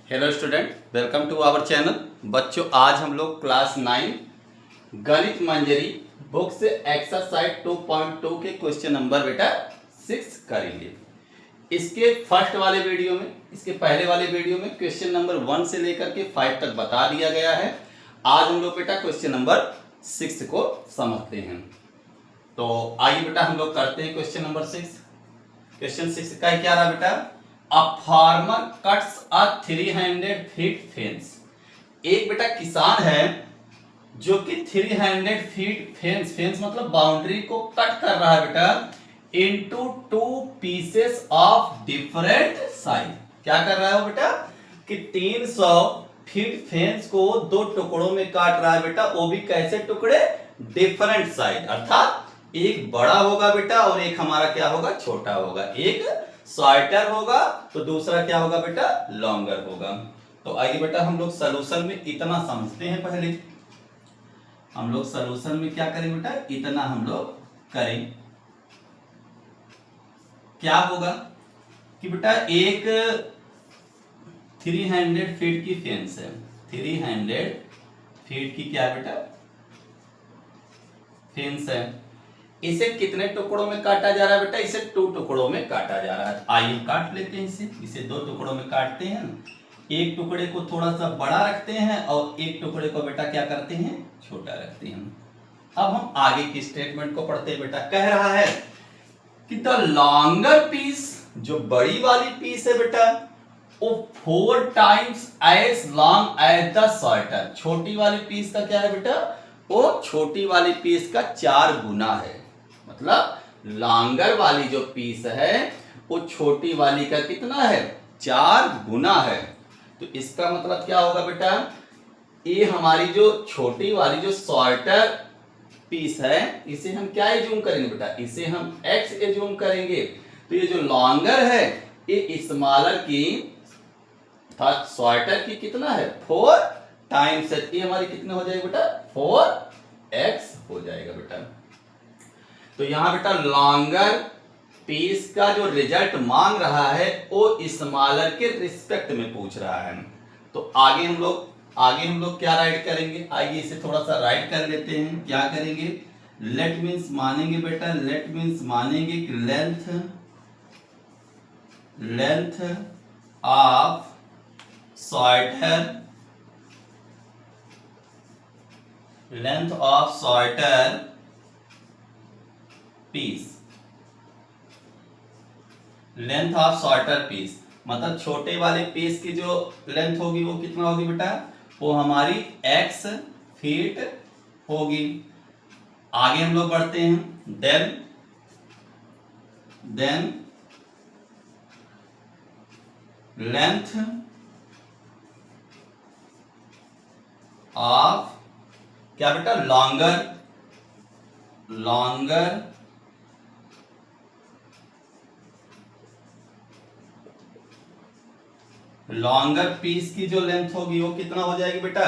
Hello student, welcome to our channel. बच्चों, आज हम लोग क्लास 9 गणित मंजरी बुक से एक्सरसाइज 2.2 के क्वेश्चन नंबर बेटा 6 करेंगे। इसके फर्स्ट वाले वीडियो में, इसके पहले वाले वीडियो में क्वेश्चन नंबर 1 से लेकर के 5 तक बता दिया गया है। आज हम लोग बेटा क्वेश्चन नंबर 6 को समझते हैं। तो आइए बेटा हम लोग करते हैं क्वेश्चन नंबर 6। क्वेश्चन 6 का क्या रहा बेटा? A farmer cuts a 300 feet fence। एक बेटा किसान है जो कि 300 फीट फेंस मतलब बाउंड्री को कट कर रहा है बेटा into 2 pieces of different size. क्या कर रहा है वो बेटा कि 300 फीट फेंस को 2 टुकड़ों में काट रहा है बेटा, वो भी कैसे टुकड़े? डिफरेंट साइज, अर्थात एक बड़ा होगा बेटा और एक हमारा क्या होगा? छोटा होगा। एक शॉर्टर होगा तो दूसरा क्या होगा बेटा? लॉन्गर होगा। तो आइए बेटा हम लोग सॉल्यूशन में इतना समझते हैं। पहले हम लोग सॉल्यूशन में क्या करें बेटा? इतना हम लोग करें। क्या होगा कि बेटा एक 300 फीट की फेंस है। 300 फीट की क्या बेटा? फेंस है। इसे कितने टुकड़ों में काटा जा रहा है बेटा? इसे 2 टुकड़ों में काटा जा रहा है। आइए काट लेते हैं इसे 2 टुकड़ों में काटते हैं। एक टुकड़े को थोड़ा सा बड़ा रखते हैं और एक टुकड़े को बेटा क्या करते हैं? छोटा रखते हैं। अब हम आगे की स्टेटमेंट को पढ़ते हैं बेटा। कह रहा है कि द लॉन्गर पीस, जो बड़ी वाली पीस है बेटा, वो 4 times as long as the shorter. छोटी वाली पीस का क्या है बेटा? वो छोटी वाली पीस का 4 गुना है। मतलब लॉन्गर वाली जो पीस है वो छोटी वाली का कितना है? 4 गुना है। तो इसका मतलब क्या होगा बेटा? ये हमारी जो छोटी वाली जो शॉर्टर पीस है इसे हम क्या एज्यूम करेंगे बेटा? इसे हम x एज्यूम करेंगे। तो ये जो लॉन्गर है ये स्मॉलर की अर्थात शॉर्टर की कितना है? 4 टाइम्स है। ये हमारी कितने हो जाएगा बेटा? 4x हो जाएगा बेटा। तो यहां बेटा लॉन्गर पीस का जो रिजल्ट मांग रहा है वो स्मॉलर के रिस्पेक्ट में पूछ रहा है। तो आगे हम लोग क्या राइट करेंगे? आइए इसे थोड़ा सा राइट कर लेते हैं। क्या करेंगे? लेट मीन्स मानेंगे बेटा, लेट मीन्स मानेंगे कि length of shorter, length of shorter piece, length of shorter piece मतलब छोटे वाले पीस की जो लेंथ होगी वो कितना होगी बेटा? वो हमारी x फीट होगी। आगे हम लोग बढ़ते हैं। देन लेंथ ऑफ क्या बेटा? लॉन्गर पीस की जो लेंथ होगी वो कितना हो जाएगी बेटा?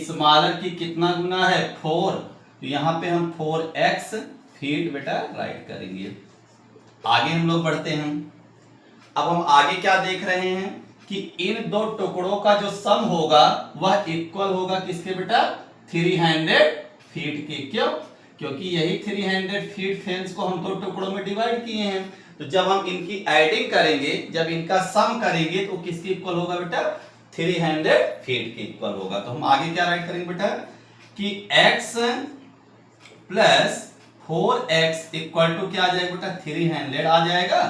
स्मॉलर की कितना गुना है? 4। तो यहां पे हम 4x फीट बेटा राइट करेंगे। आगे हम लोग बढ़ते हैं। अब हम आगे क्या देख रहे हैं कि इन 2 टुकड़ों का जो सम होगा वह इक्वल होगा किसके बेटा? 300 फीट के। क्यों? क्योंकि यही 300 फीट फेंस को हम 2 टुकड़ों में डिवाइड किए हैं। तो जब हम इनकी एडिंग करेंगे, जब इनका सम करेंगे तो किसके इक्वल होगा बेटा? 300 फीट के इक्वल होगा। तो हम आगे क्या राइट करेंगे बेटा कि x plus 4x equal to क्या आ जाएगा बेटा? 300 आ जाएगा।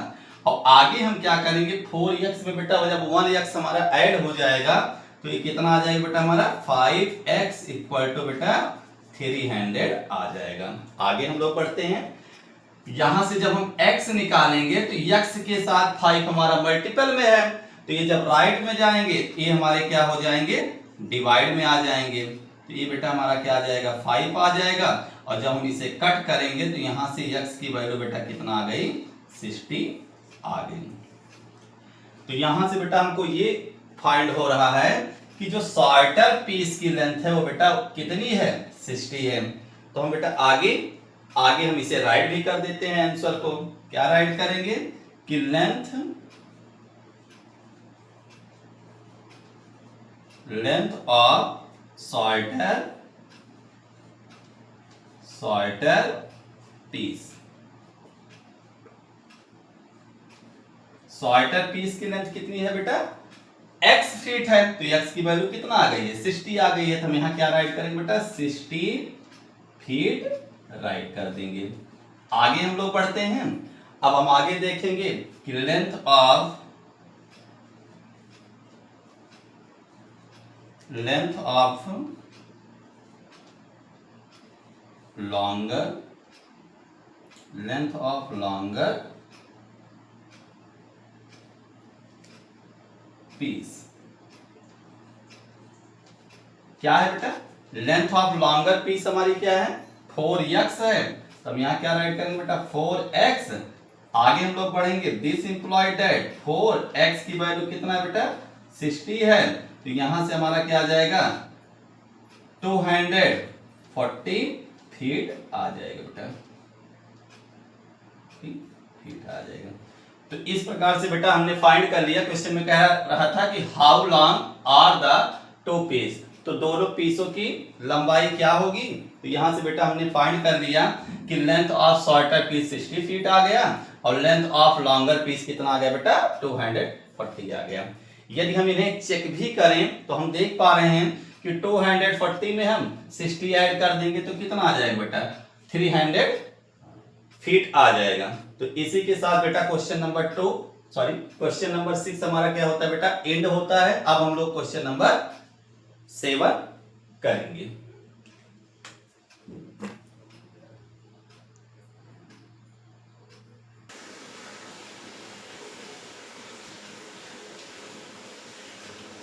और आगे हम क्या करेंगे? 4x में बेटा जब 1x हमारा ऐड हो जाएगा तो ये कितना आ जाएगा बेटा? हमारा 5x इक्वल टू बेटा 300 आ जाएगा। आगे हम लोग बढ़ते हैं। यहां से जब हम x निकालेंगे तो x के साथ 5 हमारा मल्टीपल में है, तो ये जब राइट में जाएंगे ये हमारे क्या हो जाएंगे? डिवाइड में आ जाएंगे। तो ये बेटा हमारा क्या आ जाएगा? 5 आ जाएगा। और जब हम इसे कट करेंगे तो यहां से x की वैल्यू बेटा कितना आ गई? 60 आ गई। तो यहां से बेटा हमको ये फाइंड हो रहा है कि जो शॉर्टर पीस की लेंथ है वो बेटा कितनी है? 60 है। तो हम बेटा आगे हम इसे राइट भी कर देते हैं। आंसर को क्या राइट करेंगे कि length length of shorter piece. Shorter piece की लेंथ कितनी है बेटा? x फीट है, तो x की वैल्यू कितना आ गई है? 60 आ गई है। तो हम यहां क्या राइट करेंगे बेटा? 60 फीट राइट कर देंगे। आगे हम लोग बढ़ते हैं। अब हम आगे देखेंगे कि लेंथ ऑफ लॉन्गर पीस क्या है बेटा? लेंथ ऑफ लॉन्गर पीस हमारी क्या है? 4x है। तो हम यहां क्या राइट करेंगे बेटा? 4x। आगे हम लोग बढ़ेंगे। दिस इंप्लॉय दैट 4x की वैल्यू कितना है बेटा? 60 है। तो यहां से हमारा क्या आ जाएगा? 240 फीट आ जाएगा बेटा। फीट आ जाएगा। तो इस प्रकार से बेटा हमने फाइंड कर लिया। क्वेश्चन में कह रहा था कि how long are the two pieces, तो दोनों पीसों की लंबाई क्या होगी? तो यहां से बेटा हमने फाइंड कर लिया कि length of shorter piece 60 feet आ गया और लेंथ ऑफ लॉन्गर पीस कितना आ गया बेटा? 240 आ गया। यदि हम इन्हें चेक भी करें तो हम देख पा रहे हैं कि 240 में हम 60 ऐड कर देंगे तो कितना आ जाएगा बेटा? 300 फीट आ जाएगा। तो इसी के साथ बेटा क्वेश्चन नंबर 6 हमारा क्या होता है बेटा? एंड होता है। अब हम लोग क्वेश्चन नंबर 7 करेंगे।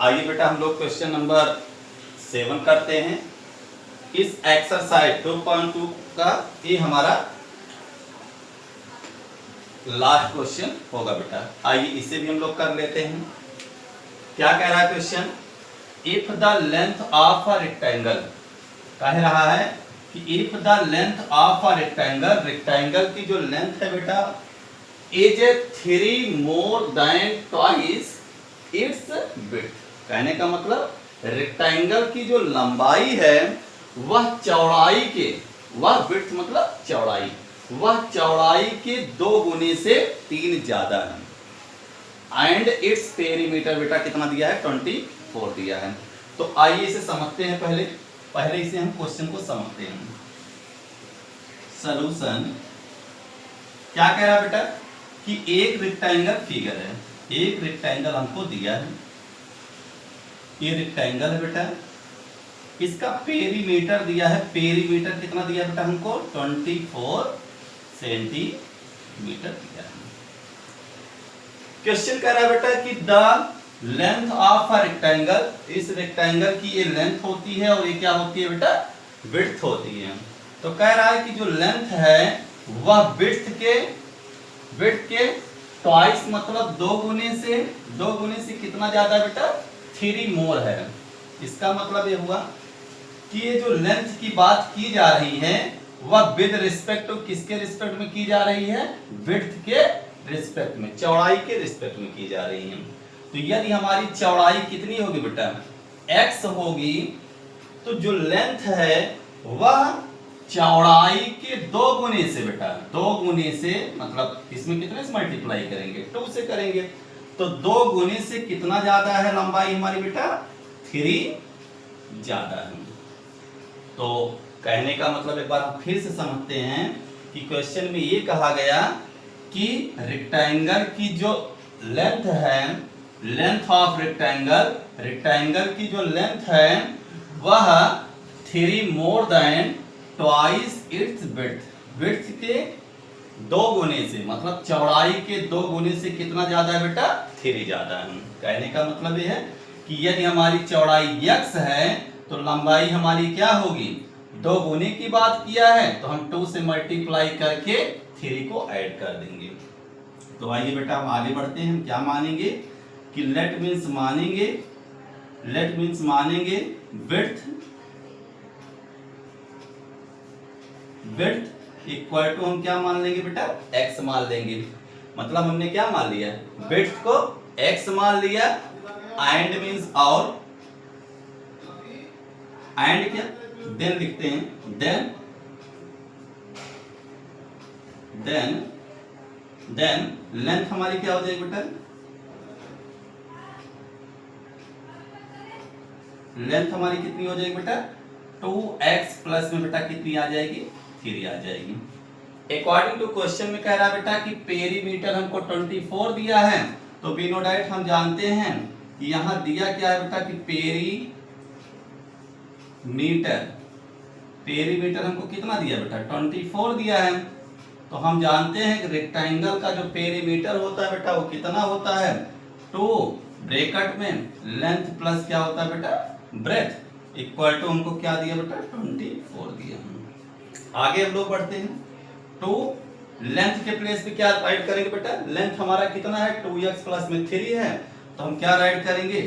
आइए बेटा हम लोग क्वेश्चन नंबर 7 करते हैं। इस एक्सरसाइज 2.2 का ये हमारा लास्ट क्वेश्चन होगा बेटा। आइए इसे भी हम लोग कर लेते हैं। क्या कह रहा है question? If the length of a rectangle, कह रहा है कि if the length of a rectangle की जो लेंथ है बेटा is 3 more than twice its width. कहने का मतलब रेक्टेंगल की जो लंबाई है वह चौड़ाई के, वह विड्थ मतलब चौड़ाई, वह चौड़ाई के 2 गुने से 3 ज्यादा है। एंड इट्स पेरीमीटर बेटा कितना दिया है? 24 दिया है। तो आइए इसे समझते हैं। पहले इसे हम क्वेश्चन को समझते हैं। सॉल्यूशन क्या कह रहा है बेटा? कि एक रेक्टेंगल फिगर है, एक रेक्टेंगल हमको दिया है। ये रेक्टेंगल है बेटा, इसका पेरीमीटर दिया है। पेरीमीटर कितना दिया बेटा हमको? 24 सेंटीमीटर दिया है। क्वेश्चन कह रहा है बेटा कि the length of a rectangle, इस रेक्टेंगल की ये लेंथ होती है और ये क्या होती है बेटा? विड्थ होती है। तो कह रहा है कि जो लेंथ है वह विड्थ के ट्वाइस मतलब 2 गुने से कितना ज्यादा है बेटा? 3 मोर है। इसका मतलब ये हुआ कि ये जो लेंथ की बात की जा रही है वह विद रिस्पेक्ट टू किसके रिस्पेक्ट में की जा रही है? विड्थ के रिस्पेक्ट में, चौड़ाई के रिस्पेक्ट में की जा रही है। तो यदि हमारी चौड़ाई कितनी होगी बेटा? x होगी, तो जो लेंथ है वह चौड़ाई के 2 गुने से बेटा, 2 गुने से मतलब इसमें कितने से मल्टीप्लाई करेंगे? 2 से करेंगे। तो 2 गुने से कितना ज्यादा है लंबाई हमारी बेटा? 3 ज्यादा है। तो कहने का मतलब एक बार हम फिर से समझते हैं कि क्वेश्चन में ये कहा गया कि रेक्टेंगल की जो लेंथ है, लेंथ ऑफ रेक्टेंगल की जो लेंथ है वह 3 more than twice its width के 2 गुने से मतलब चौड़ाई के 2 गुने से कितना ज्यादा है बेटा? 3 ज्यादा है। कहने का मतलब यह है कि यदि हमारी चौड़ाई x है तो लंबाई हमारी क्या होगी? 2 गुने की बात किया है तो हम 2 से मल्टीप्लाई करके 3 को ऐड कर देंगे। तो आइए बेटा हम आगे बढ़ते हैं। क्या मानेंगे कि लेट मीन्स मानेंगे विड्थ इक्वल टू हम क्या मान लेंगे बेटा? x मान लेंगे। मतलब हमने क्या मान लिया? विड्थ को x मान लिया। एंड मीन्स और एंड क्या, देन लिखते हैं, देन लेंथ हमारी क्या हो जाएगी बेटा, लेंथ हमारी कितनी हो जाएगी बेटा, 2x प्लस में बेटा कितनी आ जाएगी, 3 आ जाएगी। अकॉर्डिंग टू क्वेश्चन में कह रहा है बेटा कि पेरीमीटर हमको 24 दिया है, तो वी नो डैट हम जानते हैं कि यहां दिया क्या है बेटा कि पेरीमीटर हमको कितना दिया बेटा, 24 दिया है। तो हम जानते हैं कि रेक्टेंगल का जो पेरीमीटर होता है बेटा वो कितना होता है, 2 ब्रैकेट में लेंथ प्लस क्या होता है बेटा, ब्रेथ, इक्वल टू हमको क्या दिया बेटा, 24 दिया। आगे हम लोग बढ़ते हैं, 2 लेंथ के प्लेस पे क्या राइट करेंगे बेटा, लेंथ हमारा कितना है, 2x प्लस में 3 है, तो हम क्या राइट करेंगे,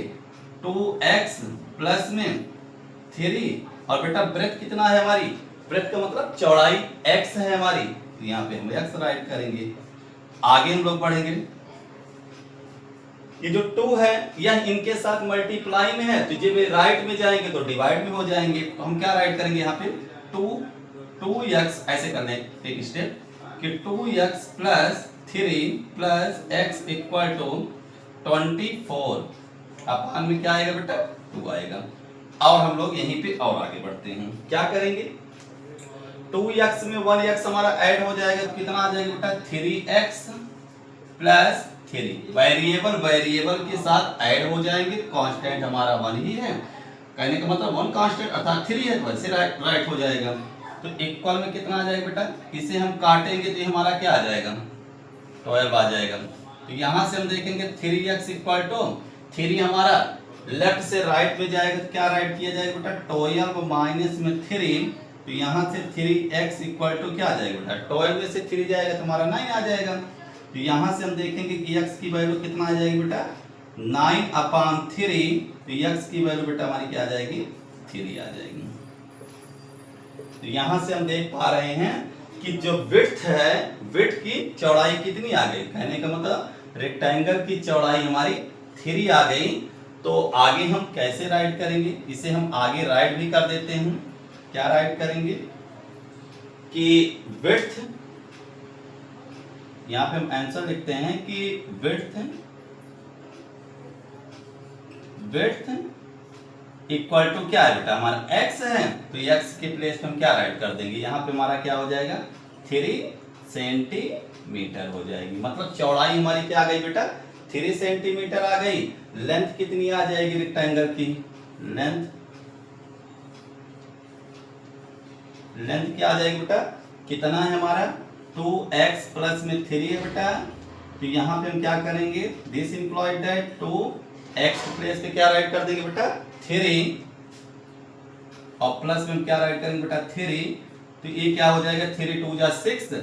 2x प्लस में 3, और बेटा ब्रेथ कितना है हमारी, ब्रेथ का मतलब चौड़ाई x है हमारी, तो यहाँ पे हम x राइट करेंगे। आगे हम लोग बढ़ेंगे, ये जो 2 है यह इनके साथ मल्टीप्लाई में है, तो जब राइट में जाएंगे तो डिवाइड में हो जाएंगे, तो हम क्या राइट करेंगे यहाँ पे, 2x ऐसे करने एक स्टेप कि 2x plus 3 plus x equal to 24, अपान में क्या आएगा बेटा, 2 आएगा। और हम लोग यहीं पे और आगे बढ़ते हैं, क्या करेंगे, 2x में 1x हमारा ऐड हो जाएगा, तो कितना आ जाएगा बेटा, 3x प्लस 3, वेरिएबल के साथ ऐड हो जाएंगे, कांस्टेंट हमारा 1 ही है, कहने का मतलब 1 कांस्टेंट अर्थात 3 है, तो वैसे राइट हो जाएगा। तो इक्वल में कितना आ जाएगा बेटा, इसे हम काटेंगे तो हमारा क्या आ जाएगा, 12 आ जाएगा। तो यहां से हम देखेंगे 3x इक्वल टू 3 हमारा लेफ्ट से राइट में जाएगा, तो क्या राइट किया जाएगा बेटा, 12 माइनस में 3, तो यहां से 3x इक्वल टू क्या आ जाएगा बेटा, 12 में से 3 जाएगा तो हमारा 9 आ जाएगा। तो यहां से हम देखेंगे कि x की वैल्यू कितना आ जाएगी बेटा, 9/3, तो x की वैल्यू बेटा हमारी क्या आ जाएगी, 3 आ जाएगी। तो यहां से हम देख पा रहे हैं कि जो विड्थ है, विड्थ की चौड़ाई कितनी आ गई, कहने का मतलब रेक्टेंगल की चौड़ाई हमारी 3 आ गई। तो आगे हम कैसे राइट करेंगे, इसे हम आगे राइट भी कर देते हैं, क्या राइट करेंगे कि विड्थ, यहां पे हम आंसर लिखते हैं कि विड्थ इक्वल टू क्या है बेटा, हमारा x है, तो x के प्लेस पे हम क्या राइट कर देंगे, यहाँ पे हमारा क्या हो जाएगा, 3 सेंटीमीटर हो जाएगी, मतलब चौड़ाई हमारी क्या आ गई बेटा, 3 सेंटीमीटर आ गई। लेंथ कितनी आ जाएगी रेक्टेंगल की, लेंथ क्या आ जाएगी बेटा, कितना है हमारा, 2x प्लस में 3 है बेटा, तो यहाँ पे हम क्या करेंगे, दिस इंप्लॉइड दैट 2x प्लेस पे क्या राइट कर देंगे बेटा, 3, और प्लस में हम क्या राइट करेंगे बेटा, 3, तो ये क्या हो जाएगा, 3 2 जा 6,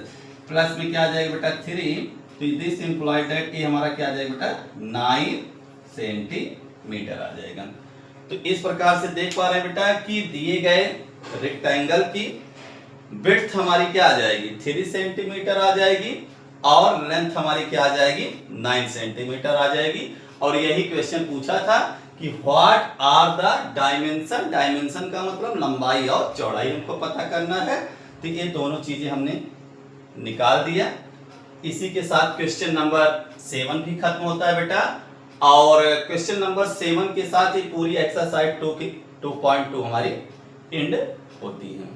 प्लस में क्या आ जाएगा बेटा 3, तो दिस इंप्लॉइड दैट ये हमारा क्या आ जाएगा बेटा 9 सेंटीमीटर आ जाएगा। तो इस प्रकार से देख पा रहे हैं बेटा कि दिए गए रेक्टेंगल की विड्थ हमारी क्या आ जाएगी, 3 सेंटीमीटर आ जाएगी, और लेंथ हमारी क्या आ जाएगी, 9 सेंटीमीटर आ जाएगी। और यही क्वेश्चन पूछा था कि what are the dimension, dimension का मतलब लंबाई और चौड़ाई हमको पता करना है। तो ये दोनों चीजें हमने निकाल दिया। इसी के साथ क्वेश्चन नंबर 7 भी खत्म होता है बेटा, और क्वेश्चन नंबर 7 के साथ ही पूरी एक्सरसाइज 2.2 हमारी एंड होती है।